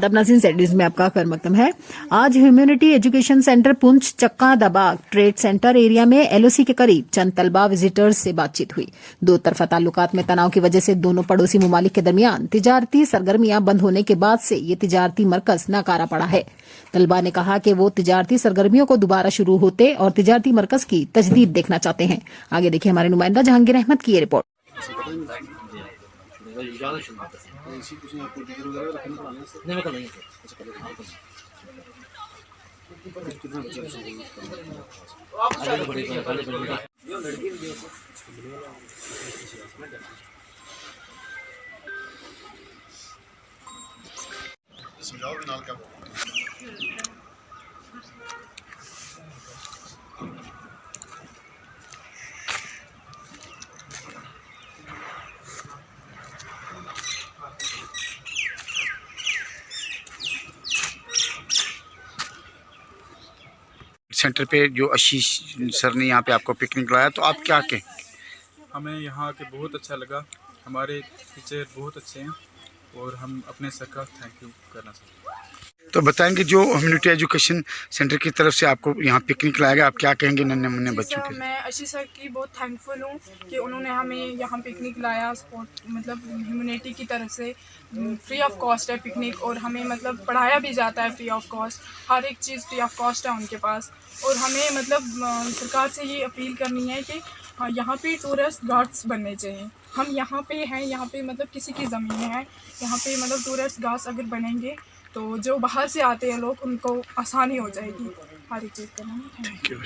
आदाब नाज़रीन, सेट में आपका खैर मकदम है। आज ह्यूमैनिटी एजुकेशन सेंटर पुंछ चक्का दबाग ट्रेड सेंटर एरिया में एलओसी के करीब चंद तलबा विजिटर्स से बातचीत हुई। दो तरफा ताल्लुकात में तनाव की वजह से दोनों पड़ोसी ममालिक के दरमियान तिजारती सरगर्मियां बंद होने के बाद से ये तिजारती मरकज नाकारा पड़ा है। तलबा ने कहा कि वो तिजारती सरगर्मियों को दोबारा शुरू होते और तिजारती मरकज की तजदीद देखना चाहते हैं। आगे देखिए हमारे नुमाइंदा जहांगीर अहमद की ये रिपोर्ट। सेंटर पे जो आशीष सर ने यहाँ पे आपको पिकनिक लाया, तो आप क्या कहें? हमें यहाँ के बहुत अच्छा लगा। हमारे टीचर बहुत अच्छे हैं और हम अपने सर का थैंक यू करना चाहते हैं। तो बताएंगे जो ह्यूमैनिटी एजुकेशन सेंटर की तरफ से आपको यहाँ पिकनिक लाया गया, आप क्या कहेंगे नन्हे मुन्ने बच्चों के? मैं आशीष सर की बहुत थैंकफुल हूँ कि उन्होंने हमें यहाँ पिकनिक लाया। स्पोर्ट मतलब ह्यूमैनिटी की तरफ से फ्री ऑफ कॉस्ट है पिकनिक, और हमें मतलब पढ़ाया भी जाता है फ्री ऑफ कॉस्ट। हर एक चीज़ फ्री ऑफ कॉस्ट है उनके पास। और हमें मतलब सरकार से ये अपील करनी है कि यहाँ पे टूरिस्ट गार्ड्स बनने चाहिए। हम यहाँ पे हैं, यहाँ पे मतलब किसी की ज़मीन है, यहाँ पे मतलब टूरिस्ट गार्ड्स अगर बनेंगे तो जो बाहर से आते हैं लोग उनको आसानी हो जाएगी हर एक चीज़ करने में। Thank you.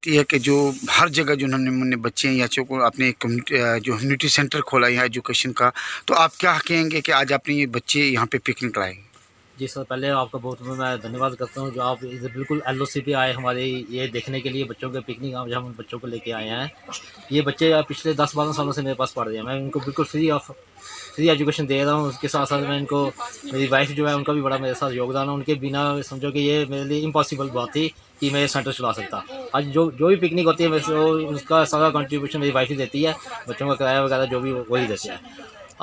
ये है कि जो हर जगह जो नन्हे मुन्ने बच्चे हैं या को आपने जो ह्यूमैनिटी सेंटर खोला यहाँ एजुकेशन का, तो आप क्या कहेंगे कि आज अपने ये बच्चे यहाँ पे पिकनिक लाए? जी सर, पहले आपका बहुत मैं धन्यवाद करता हूँ जो आप इधर बिल्कुल एलओसी पे आए हमारे ये देखने के लिए बच्चों के पिकनिक। आज हम बच्चों को लेके आए हैं। ये बच्चे पिछले 10-12 सालों से मेरे पास पढ़ रहे हैं। मैं इनको बिल्कुल फ्री एजुकेशन दे रहा हूँ। उसके साथ साथ मैं इनको, मेरी वाइफ जो है उनका भी बड़ा मेरे साथ योगदान है। उनके बिना समझो कि ये मेरे लिए इम्पॉसिबल बात थी कि मैं ये सेंटर चला सकता। आज जो भी पिकनिक होती है वैसे उसका सारा कंट्रीब्यूशन मेरी वाइफ ही देती है। बच्चों का किराया वगैरह जो भी वही देते हैं।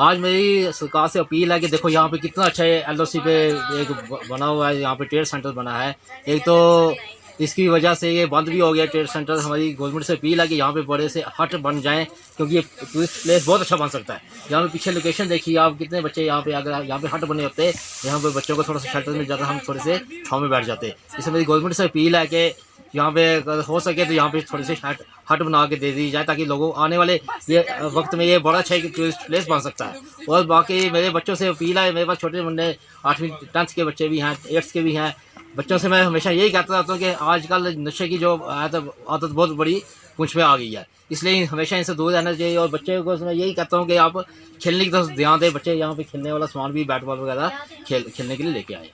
आज मेरी सरकार से अपील है कि देखो यहाँ पे कितना अच्छा है, एलओसी पे एक बना हुआ है, यहाँ पे ट्रेड सेंटर बना है। एक तो इसकी वजह से ये बंद भी हो गया ट्रेड सेंटर। हमारी गवर्नमेंट से अपील है कि यहाँ पे बड़े से हट बन जाएं, क्योंकि ये टूरिस्ट प्लेस बहुत अच्छा बन सकता है। यहाँ पे पीछे लोकेशन देखिए आप, कितने बच्चे यहाँ पे, अगर यहाँ पे हट बने होते यहाँ पे बच्चों को थोड़ा सा शेल्टर मिल जाता, हम थोड़े से छाँव में बैठ जाते। इसलिए मेरी गवर्नमेंट से अपील है कि यहाँ पे अगर हो सके तो यहाँ पे थोड़ी सी हट बना के दे दी जाए, ताकि लोगों आने वाले ये वक्त में ये बड़ा अच्छा है कि टूरिस्ट प्लेस बन सकता है। और बाकी मेरे बच्चों से अपील है, मेरे पास छोटे मुन्ने 8वीं 10th के बच्चे भी हैं, 8th के भी हैं। बच्चों से मैं हमेशा यही कहता रहता हूँ कि आजकल नशे की जो आदत बहुत बड़ी पूंछ में आ गई है, इसलिए हमेशा इनसे दूर रहना चाहिए। और बच्चे को मैं यही कहता हूँ कि आप खेलने की तरफ ध्यान दें। बच्चे यहाँ पे खेलने वाला सामान भी, बैट बॉल वगैरह खेलने के लिए लेके आए।